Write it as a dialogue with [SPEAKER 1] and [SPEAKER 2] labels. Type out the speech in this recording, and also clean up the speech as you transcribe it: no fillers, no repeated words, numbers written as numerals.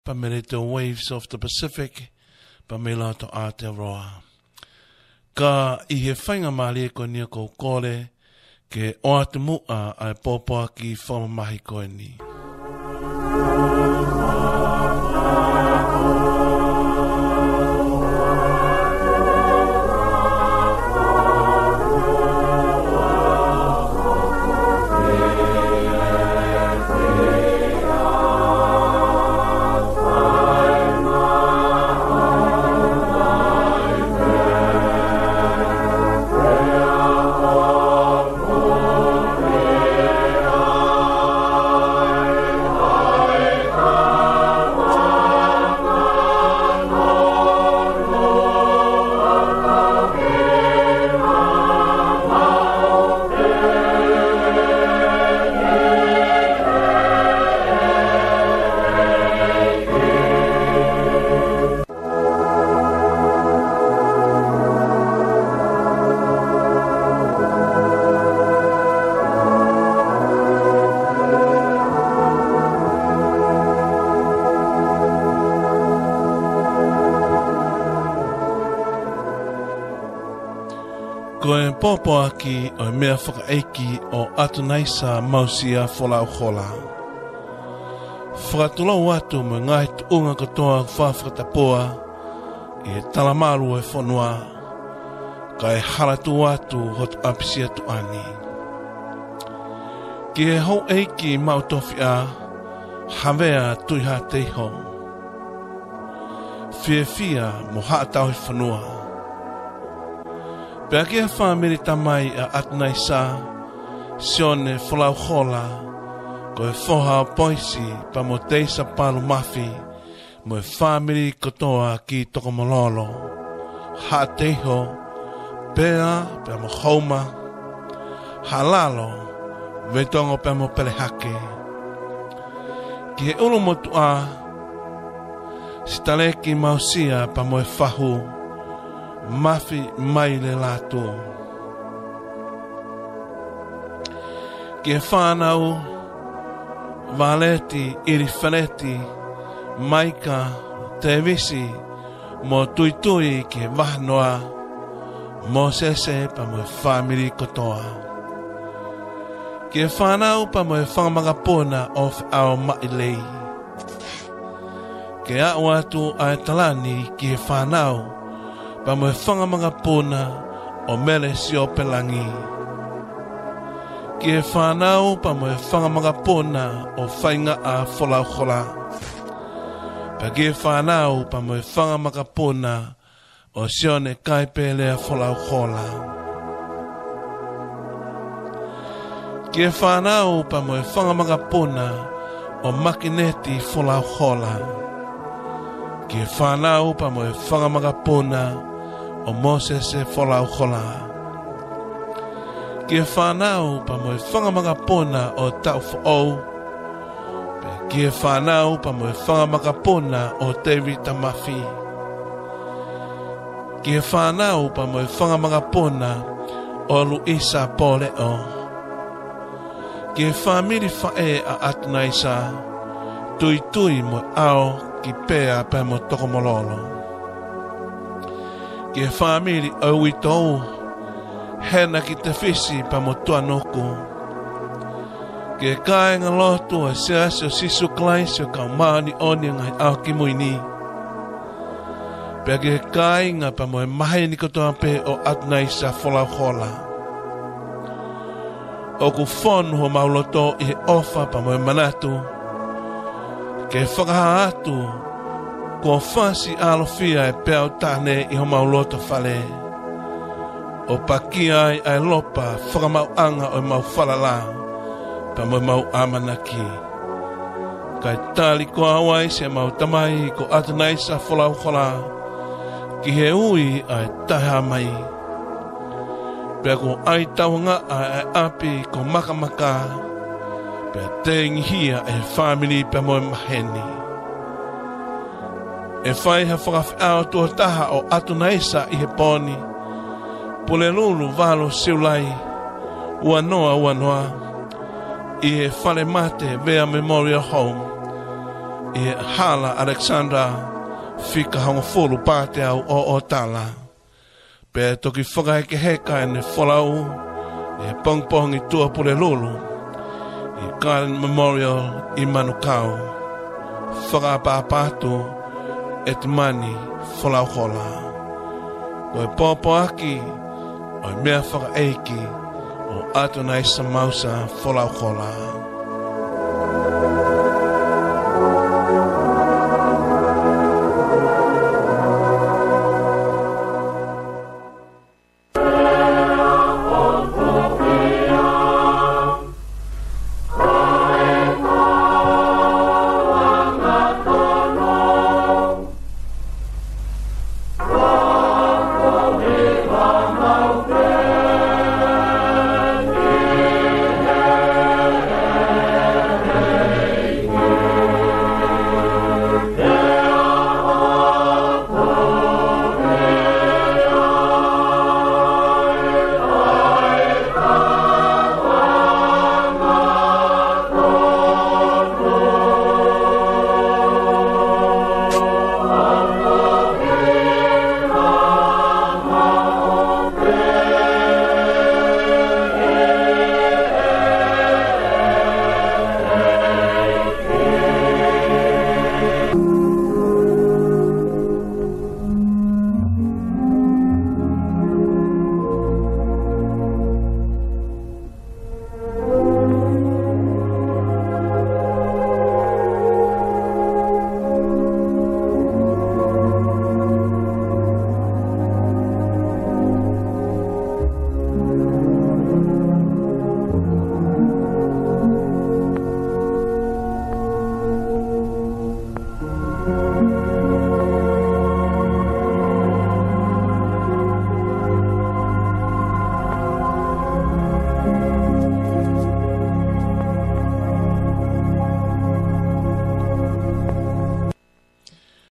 [SPEAKER 1] pa me te waves of the Pacific, pa me la to Aotearoa. Ka I he whainga maali ko nia ko kore, ke o atu mua ai pōpua ki whamamahi koe ni. Pōpua ki o mea whakaeiki o Atunaisa Mausia Folau Hola. Whakatulau atu me ngai tuunga katoa whawhakatapoa i talamaru e whanua ka e haratu atu hot apisia tu ani. Ki e hou eiki mautofi a hawea tuiha teiho. Fia mo haatau i whanua. Pea kia whamiri tamai a Atunaisa, sione Folau Hola, ko e whoha o poisi pa mo teisa palu mafi, mo e whamiri kotoa ki Tokomololo, ha teiho, pea mo hauma, halalo, vetongo pea mo pelehake. Ki he ulu motu a, sitaleki mausia pa mo e whahu, mafi mai le lato. Ki e whanau, valeti, iriwhaneti, maika, te visi, mo tuitui ki e wahanoa, mo sese pa mo e whamiri kotoa. Ki e whanau pa mo e whangamagapona of ao mailei. Ki au atu a talani ki e whanau, pa mo e whangamanga pōna o mele si o pelangi. Ki e whanau pa mo e whangamanga pōna o whainga a Folau Hola. Pa ki e whanau pa mo e whangamanga pōna o sione kaipele a Folau Hola. Ki e whanau pa mo e whangamanga pōna o makineti Folau Hola. Ki e whanau pa mo e whangamanga pōna o Moses e Folau Hola. Ki e whanau pa mo e whangamanga pōna o Taufo'ou. Ki e whanau pa mo e whangamanga pōna o David Tamafi. Ki e whanau pa mo e whangamanga pōna o Luisa Poleo. Ki e whamiri whae a Atunaisa, tui mo ao ki pēa pa mo Tokomololo. Ki e whamiri au i tōu, hena ki te whisi pa mo tuanoko. Ki e kāinga lotu a se asio sisu klaisi o kau maani oni ngai au ki muini. Pea ki e kāinga pa mo e mahe ni kotoa pe o Atunaisa Folau Hola. O ku whonu ho mauloto i he ofa pa mo e manatu. Ki e whakaha atu, ko whasi alofia e pēo tāne i ho mauloto whale. O pakia ai lopa whakamau anga o mau whalala, pa mo mau amanaki. Kai tāli ko awai se mau tamai ko Atunaisa Folau Hola, ki he ui ai taha mai. Pea ko ai taunga ai api ko makamaka, pea te ngihia e whamiri pe mo e maheni. E whai ha whakawhiao tua taha o Atunaisa i he poni, pule lulu valo siulai, ua noa, i he whare mate Vea Memorial Home, e hala Alexandra fika hanga fulu pate au o tala. Pe toki whakaheke heka e ne whalau e pongpong i tua pule lulu i Garden Memorial i Manukau. Whakapapatu e te mani whalau kola. Ko e pōpō aki o e mea whakaeiki o atonai sa mausa whalau kola.